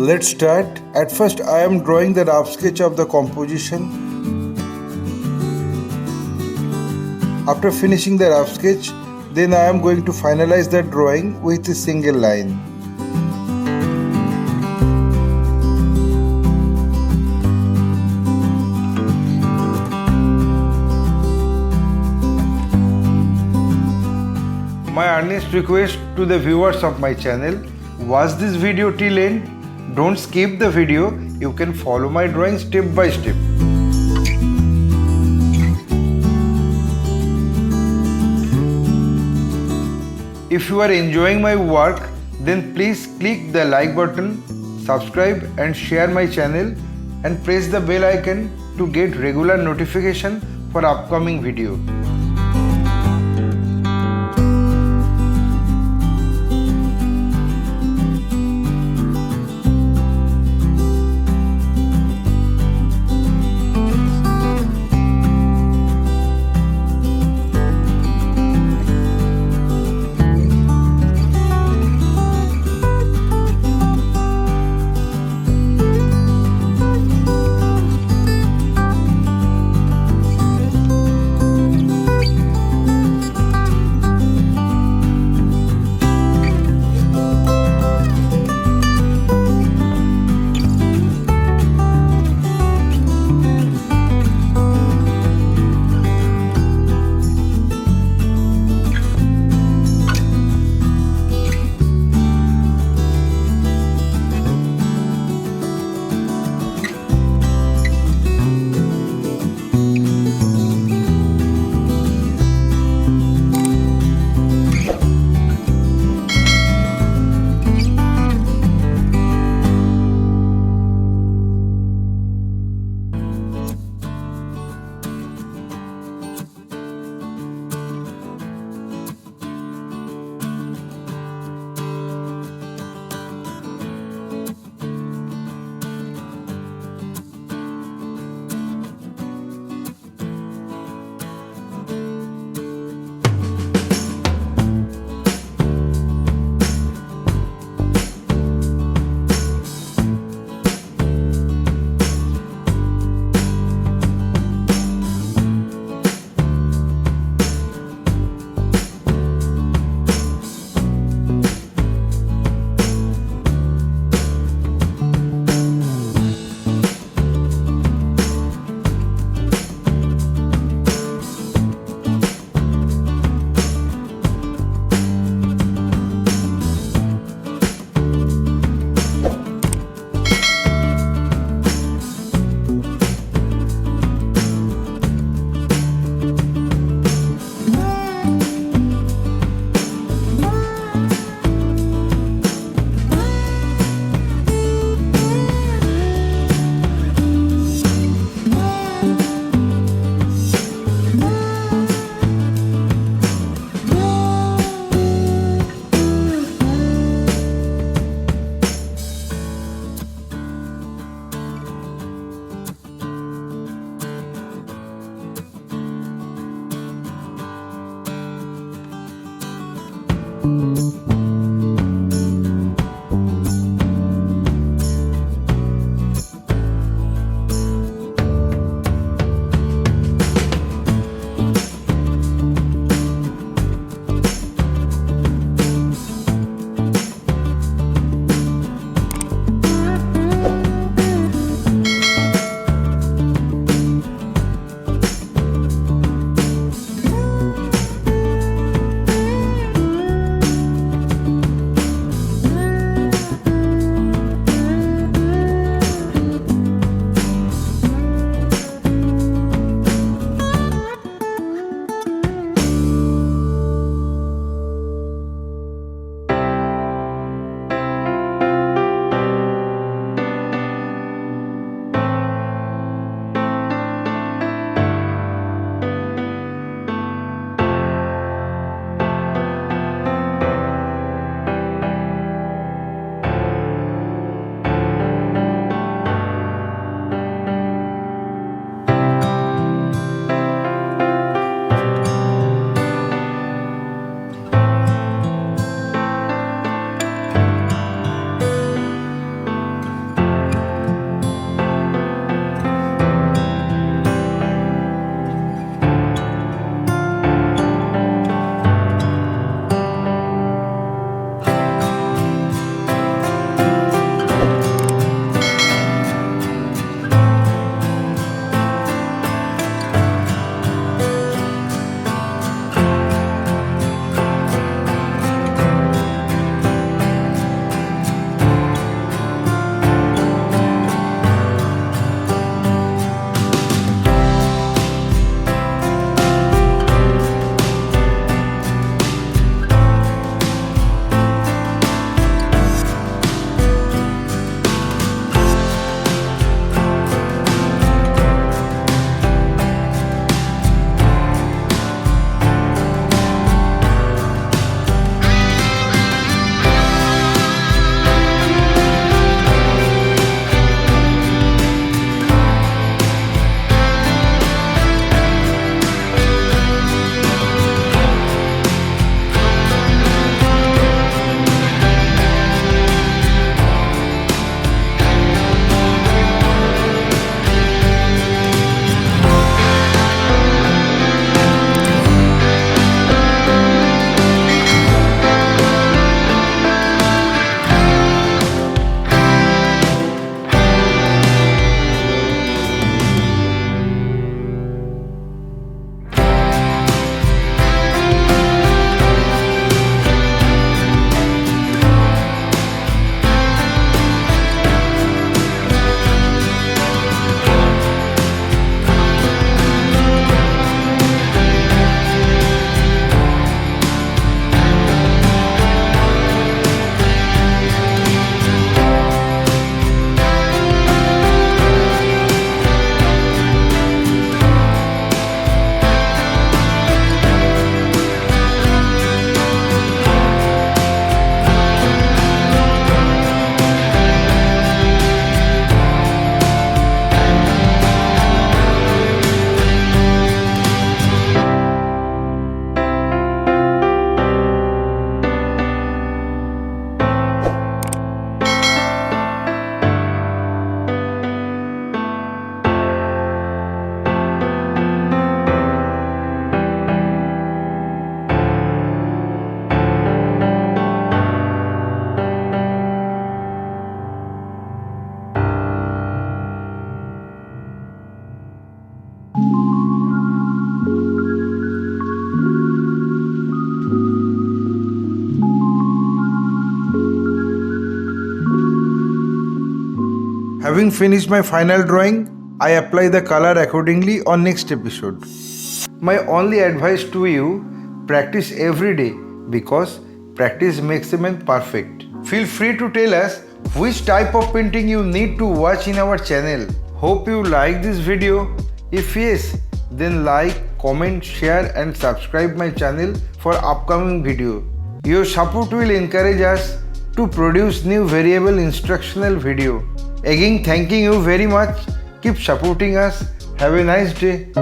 Let's start. At first I am drawing the rough sketch of the composition. After finishing the rough sketch, then I am going to finalize the drawing with a single line. My earnest request to the viewers of my channel, watch this video till end. Don't skip the video. You can follow my drawing step by step. If you are enjoying my work, then please click the like button, subscribe and share my channel and press the bell icon to get regular notification for upcoming video. Having finished my final drawing, I apply the color accordingly on next episode. My only advice to you, practice every day because practice makes a man perfect. Feel free to tell us which type of painting you need to watch in our channel. Hope you like this video. If yes, then like, comment, share and subscribe my channel for upcoming video. Your support will encourage us to produce new variable instructional video. Again, thanking you very much. Keep supporting us. Have a nice day.